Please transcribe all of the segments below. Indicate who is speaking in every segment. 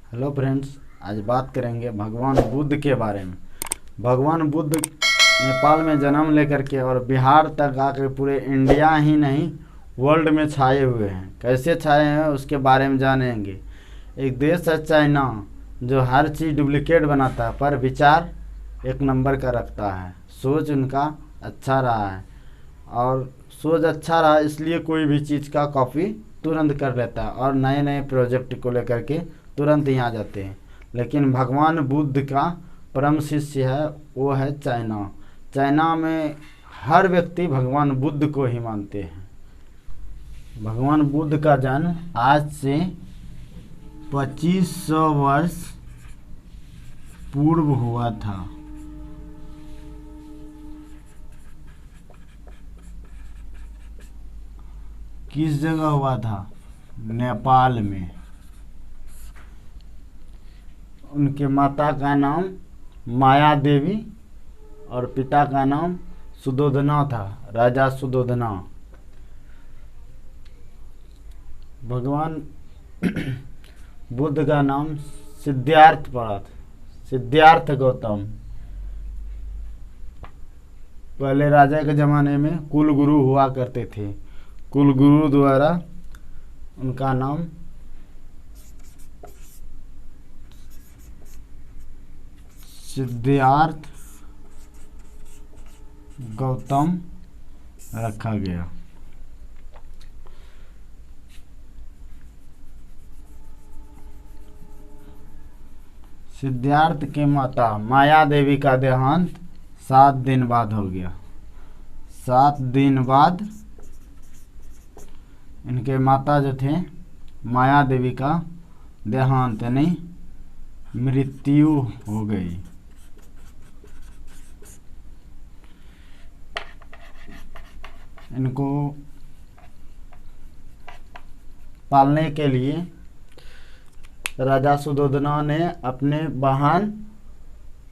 Speaker 1: Hello friends, आज बात करेंगे भगवान बुद्ध के बारे में। भगवान बुद्ध नेपाल में जन्म लेकर के और बिहार तक आकर पूरे इंडिया ही नहीं वर्ल्ड में छाए हुए हैं। कैसे छाए हैं उसके बारे में जानेंगे। एक देश है चाइना, जो हर चीज़ डुप्लीकेट बनाता है पर विचार एक नंबर का रखता है। सोच उनका अच्छा रहा है और सोच अच्छा रहा इसलिए कोई भी चीज़ का कॉपी तुरंत कर लेता है और नए नए प्रोजेक्ट को लेकर के तुरंत ही आ जाते हैं। लेकिन भगवान बुद्ध का परम शिष्य है, वो है चाइना। चाइना में हर व्यक्ति भगवान बुद्ध को ही मानते हैं। भगवान बुद्ध का जन्म आज से 2500 वर्ष पूर्व हुआ था। किस जगह हुआ था? नेपाल में। उनके माता का नाम माया देवी और पिता का नाम सुदोधना था, राजा सुदोधना। भगवान बुद्ध का नाम सिद्धार्थ पड़ा था, सिद्धार्थ गौतम। पहले राजा के ज़माने में कुल गुरु हुआ करते थे। कुल गुरु द्वारा उनका नाम सिद्धार्थ गौतम रखा गया। सिद्धार्थ के माता माया देवी का देहांत 7 दिन बाद हो गया। 7 दिन बाद इनके माता जो थे माया देवी का देहांत यानी मृत्यु हो गई। इनको पालने के लिए राजा सुदोधना ने अपने वाहन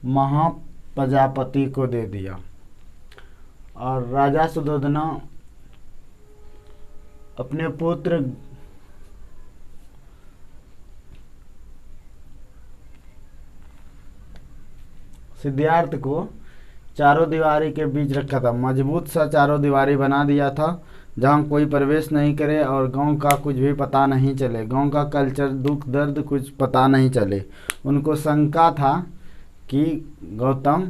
Speaker 1: महाप्रजापति को दे दिया और राजा सुदोधना अपने पुत्र सिद्धार्थ को चारों दीवारी के बीच रखा था। मजबूत सा चारों दीवारी बना दिया था जहां कोई प्रवेश नहीं करे और गांव का कुछ भी पता नहीं चले, गांव का कल्चर दुख दर्द कुछ पता नहीं चले। उनको शंका था कि गौतम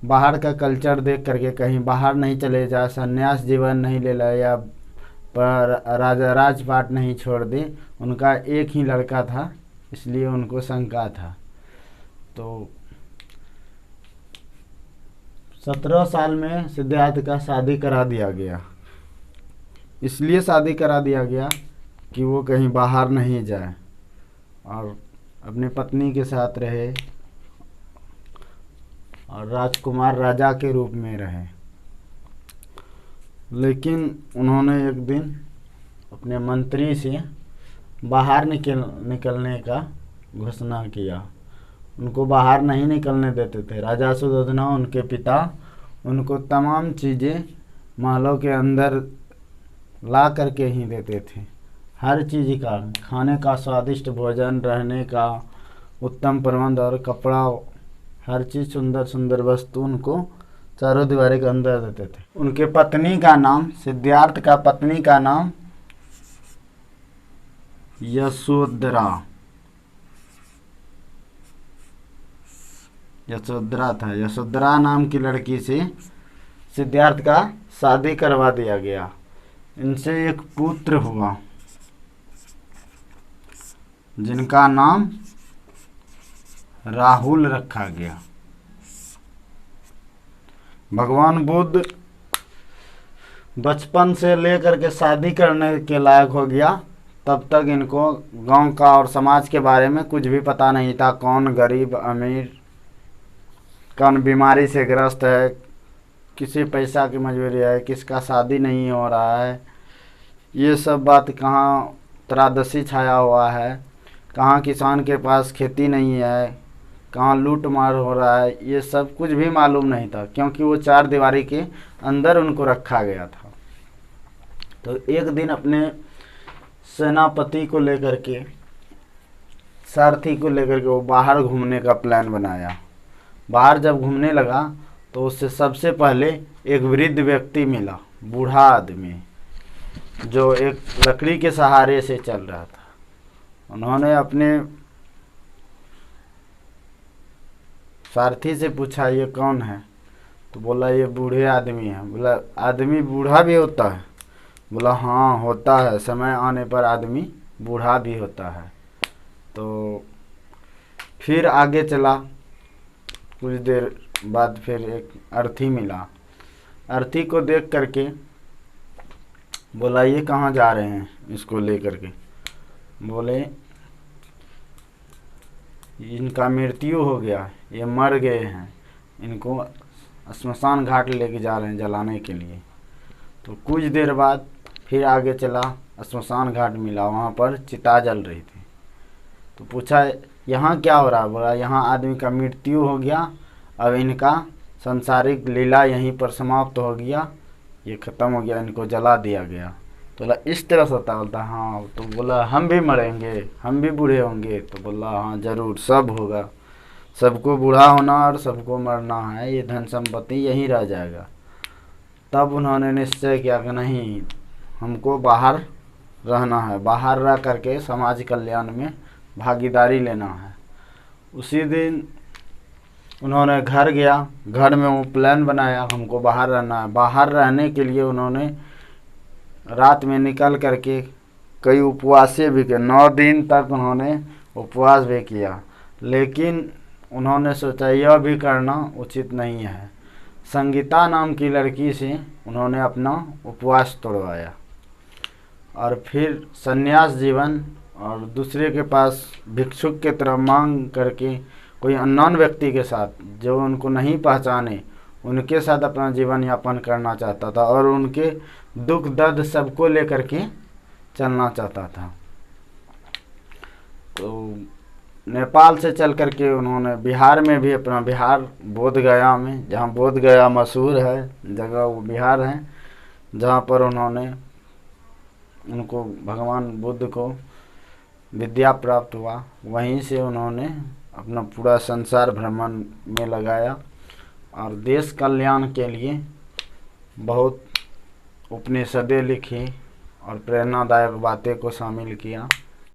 Speaker 1: बाहर का कल्चर देख करके कहीं बाहर नहीं चले जाए, संन्यास जीवन नहीं ले ले या पर राजा राजपाट नहीं छोड़ दे। उनका एक ही लड़का था इसलिए उनको शंका था। तो 17 साल में सिद्धार्थ का शादी करा दिया गया। इसलिए शादी करा दिया गया कि वो कहीं बाहर नहीं जाए और अपनी पत्नी के साथ रहे और राजकुमार राजा के रूप में रहे। लेकिन उन्होंने एक दिन अपने मंत्री से बाहर निकलने का घोषणा किया। उनको बाहर नहीं निकलने देते थे। राजा सुदोधना उनके पिता उनको तमाम चीज़ें महलों के अंदर ला करके ही देते थे। हर चीज़ का, खाने का स्वादिष्ट भोजन, रहने का उत्तम प्रबंध और कपड़ा, हर चीज़ सुंदर सुंदर वस्तु उनको चारों दीवारी के अंदर देते थे। उनके पत्नी का नाम, सिद्धार्थ का पत्नी का नाम यशोधरा था। यशोधरा नाम की लड़की से सिद्धार्थ का शादी करवा दिया गया। इनसे एक पुत्र हुआ जिनका नाम राहुल रखा गया। भगवान बुद्ध बचपन से लेकर के शादी करने के लायक हो गया तब तक इनको गांव का और समाज के बारे में कुछ भी पता नहीं था। कौन गरीब अमीर, कौन बीमारी से ग्रस्त है, किसी पैसा की मजबूरी है, किसका शादी नहीं हो रहा है, ये सब बात कहाँ त्रासदी छाया हुआ है, कहाँ किसान के पास खेती नहीं है, कहाँ लूट मार हो रहा है, ये सब कुछ भी मालूम नहीं था क्योंकि वो 4 दीवारी के अंदर उनको रखा गया था। तो एक दिन अपने सेनापति को लेकर के सारथी को लेकर के वो बाहर घूमने का प्लान बनाया। बाहर जब घूमने लगा तो उससे सबसे पहले एक वृद्ध व्यक्ति मिला, बूढ़ा आदमी, जो एक लकड़ी के सहारे से चल रहा था। उन्होंने अपने सारथी से पूछा, ये कौन है? तो बोला, ये बूढ़े आदमी है। बोला, आदमी बूढ़ा भी होता है? बोला, हाँ होता है, समय आने पर आदमी बूढ़ा भी होता है। तो फिर आगे चला। कुछ देर बाद फिर एक अर्थी मिला। अर्थी को देख करके बोला, ये कहाँ जा रहे हैं इसको लेकर के? बोले, इनका मृत्यु हो गया, ये मर गए हैं, इनको श्मशान घाट लेके जा रहे हैं जलाने के लिए। तो कुछ देर बाद फिर आगे चला, श्मशान घाट मिला, वहाँ पर चिता जल रही थी। तो पूछा, यहाँ क्या हो रहा? बोला, यहाँ आदमी का मृत्यु हो गया, अब इनका सांसारिक लीला यहीं पर समाप्त हो गया, ये ख़त्म हो गया, इनको जला दिया गया। तो बोला, इस तरह से होता? बोलता, हाँ। तो बोला, हम भी मरेंगे, हम भी बूढ़े होंगे? तो बोला, हाँ ज़रूर, सब होगा, सबको बूढ़ा होना और सबको मरना है, ये धन संपत्ति यहीं रह जाएगा। तब उन्होंने निश्चय किया कि नहीं, हमको बाहर रहना है, बाहर रह करके समाज कल्याण में भागीदारी लेना है। उसी दिन उन्होंने घर गया, घर में वो प्लान बनाया, हमको बाहर रहना है। बाहर रहने के लिए उन्होंने रात में निकल करके कई उपवासे भी किए, 9 दिन तक उन्होंने उपवास भी किया। लेकिन उन्होंने सोचा यह भी करना उचित नहीं है। संगीता नाम की लड़की से उन्होंने अपना उपवास तोड़वाया और फिर संन्यास जीवन और दूसरे के पास भिक्षुक के तरह मांग करके कोई अननोन व्यक्ति के साथ, जो उनको नहीं पहचाने, उनके साथ अपना जीवन यापन करना चाहता था और उनके दुख दर्द सबको लेकर के चलना चाहता था। तो नेपाल से चल कर के उन्होंने बिहार में भी अपना, बिहार बोध गया में, जहाँ बोध गया मशहूर है जगह, वो बिहार है, जहाँ पर उन्होंने उनको भगवान बुद्ध को विद्या प्राप्त हुआ। वहीं से उन्होंने अपना पूरा संसार भ्रमण में लगाया और देश कल्याण के लिए बहुत उपनिषदें लिखी और प्रेरणादायक बातें को शामिल किया।